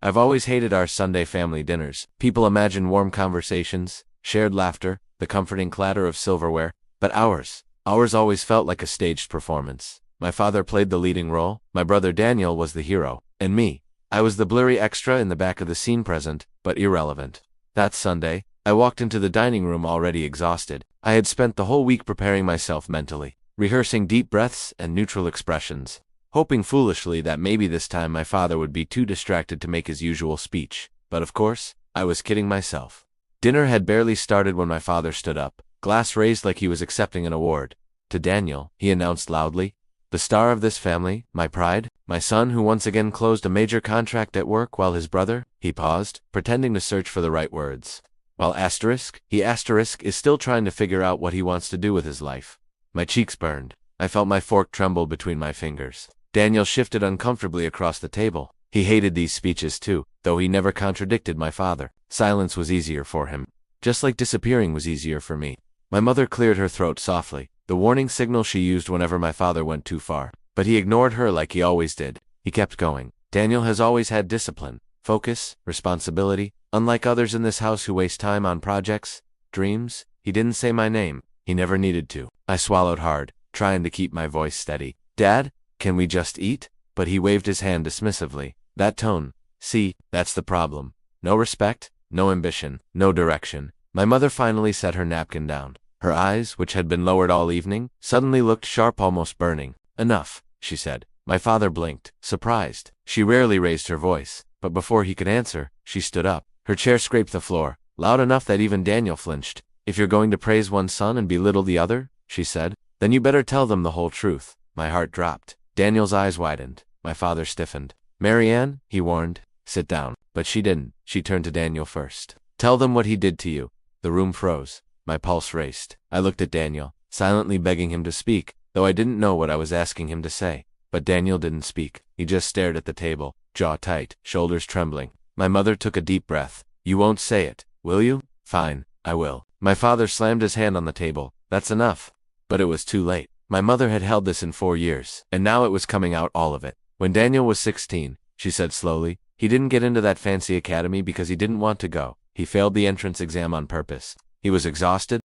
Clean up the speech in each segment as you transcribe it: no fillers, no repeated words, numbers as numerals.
I've always hated our Sunday family dinners. People imagine warm conversations, shared laughter, the comforting clatter of silverware, but ours always felt like a staged performance. My father played the leading role, my brother Daniel was the hero, and me, I was the blurry extra in the back of the scene, present, but irrelevant. That Sunday, I walked into the dining room already exhausted. I had spent the whole week preparing myself mentally, rehearsing deep breaths and neutral expressions, hoping foolishly that maybe this time my father would be too distracted to make his usual speech. But of course, I was kidding myself. Dinner had barely started when my father stood up, glass raised like he was accepting an award. To Daniel, he announced loudly, the star of this family, my pride, my son who once again closed a major contract at work while his brother, he paused, pretending to search for the right words. While he is still trying to figure out what he wants to do with his life. My cheeks burned. I felt my fork tremble between my fingers. Daniel shifted uncomfortably across the table. He hated these speeches too, though he never contradicted my father. Silence was easier for him, just like disappearing was easier for me. My mother cleared her throat softly, the warning signal she used whenever my father went too far. But he ignored her like he always did. He kept going. Daniel has always had discipline, focus, responsibility. Unlike others in this house who waste time on projects, dreams, he didn't say my name. He never needed to. I swallowed hard, trying to keep my voice steady. Dad, can we just eat? But he waved his hand dismissively. That tone. See, that's the problem. No respect, no ambition, no direction. My mother finally set her napkin down. Her eyes, which had been lowered all evening, suddenly looked sharp, almost burning. Enough, she said. My father blinked, surprised. She rarely raised her voice, but before he could answer, she stood up. Her chair scraped the floor, loud enough that even Daniel flinched. If you're going to praise one son and belittle the other, she said, then you better tell them the whole truth. My heart dropped. Daniel's eyes widened. My father stiffened. Marianne, he warned, sit down. But she didn't. She turned to Daniel first. Tell them what he did to you. The room froze. My pulse raced. I looked at Daniel, silently begging him to speak, though I didn't know what I was asking him to say. But Daniel didn't speak. He just stared at the table, jaw tight, shoulders trembling. My mother took a deep breath. You won't say it, will you? Fine, I will. My father slammed his hand on the table. That's enough. But it was too late. My mother had held this in 4 years, and now it was coming out, all of it. When Daniel was 16, she said slowly, he didn't get into that fancy academy because he didn't want to go. He failed the entrance exam on purpose. He was exhausted,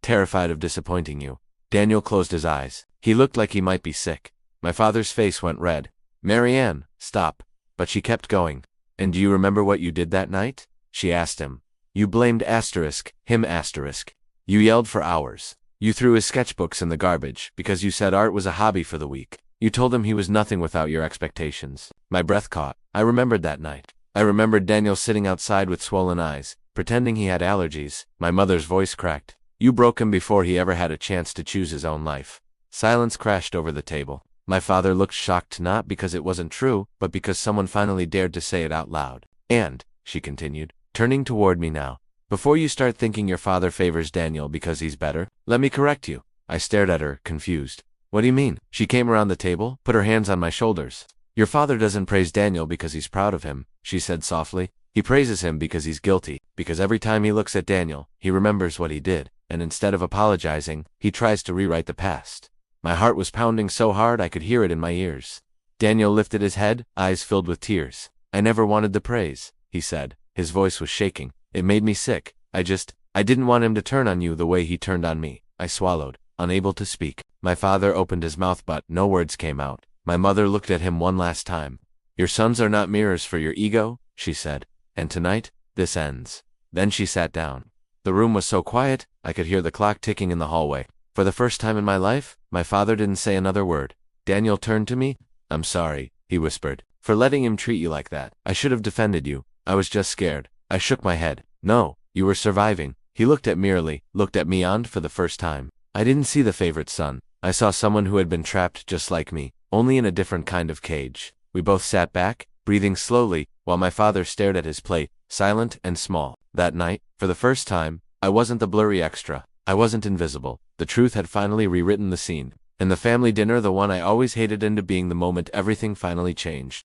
terrified of disappointing you. Daniel closed his eyes. He looked like he might be sick. My father's face went red. Marianne, stop. But she kept going. And do you remember what you did that night? She asked him. You blamed him. You yelled for hours. You threw his sketchbooks in the garbage because you said art was a hobby for the weak. You told him he was nothing without your expectations. My breath caught. I remembered that night. I remembered Daniel sitting outside with swollen eyes, pretending he had allergies. My mother's voice cracked. You broke him before he ever had a chance to choose his own life. Silence crashed over the table. My father looked shocked, not because it wasn't true, but because someone finally dared to say it out loud. And, she continued, turning toward me now, before you start thinking your father favors Daniel because he's better, let me correct you. I stared at her, confused. What do you mean? She came around the table, put her hands on my shoulders. Your father doesn't praise Daniel because he's proud of him, she said softly. He praises him because he's guilty, because every time he looks at Daniel, he remembers what he did, and instead of apologizing, he tries to rewrite the past. My heart was pounding so hard I could hear it in my ears. Daniel lifted his head, eyes filled with tears. I never wanted the praise, he said. His voice was shaking. It made me sick. I didn't want him to turn on you the way he turned on me. I swallowed, unable to speak. My father opened his mouth but no words came out. My mother looked at him one last time. Your sons are not mirrors for your ego, she said. And tonight, this ends. Then she sat down. The room was so quiet, I could hear the clock ticking in the hallway. For the first time in my life, my father didn't say another word. Daniel turned to me. I'm sorry, he whispered, for letting him treat you like that. I should have defended you. I was just scared. I shook my head. No, you were surviving. He looked at me on for the first time. I didn't see the favorite son. I saw someone who had been trapped just like me, only in a different kind of cage. We both sat back, breathing slowly, while my father stared at his plate, silent and small. That night, for the first time, I wasn't the blurry extra. I wasn't invisible. The truth had finally rewritten the scene. And the family dinner, the one I always hated, into being the moment everything finally changed.